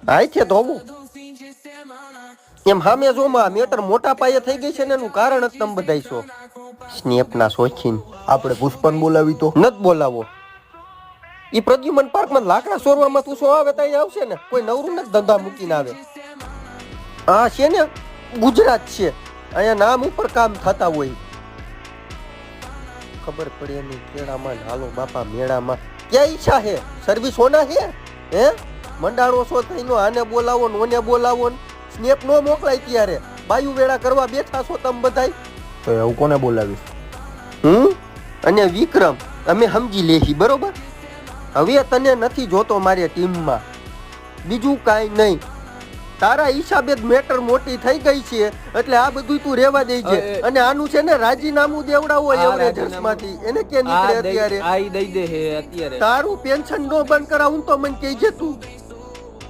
આય છે ધોવું એમ સામે જોમાં મેટર મોટા પાયે થઈ ગઈ છે ને એનું કારણ જ તમે બધાય છો સ્નેપના શોખીન. આપણે પુષ્પાને બોલાવી તો નત બોલાવો. ઈ પ્રદ્યુમન પાર્કમાં લાકડા સોરવામાં તું શું આવે ત્યાં આવશે ને કોઈ નવરું નથી ધંધા મૂકીને આવે. હા છે ને ગુજરાત છે અહીંયા નામ ઉપર કામ થતા હોય. ખબર પડે નહીં કેળામાં હાલો બાપા મેળામાં ક્યાં ઈચ્છા હે સર્વિસ હોના હે હે મંડાણો છો થઈનો આને બોલાવો ને ઓને બોલાવો ને સ્નેપ નો મોકલાય ત્યારે બાયુ વેળા કરવા બેઠા છો તમે બધાય. તો એવું કોને બોલાવીશ? અને વિક્રમ અમે સમજી લેહી બરોબર. હવે તને નથી જોતો મારી ટીમમાં બીજું કાંઈ નહીં. તારા હિસાબે જ મેટર મોટી થઈ ગઈ છે એટલે આ બધું તું રેવા દેજે. અને આનું છે ને રાજીનામું દેવડાવો એવરેજર્સ માંથી એને કે નીકળે અત્યારે. આ દઈ દે હે અત્યારે. તારું પેન્શન નો બંધ કરાવું તો મને કહેજે તું.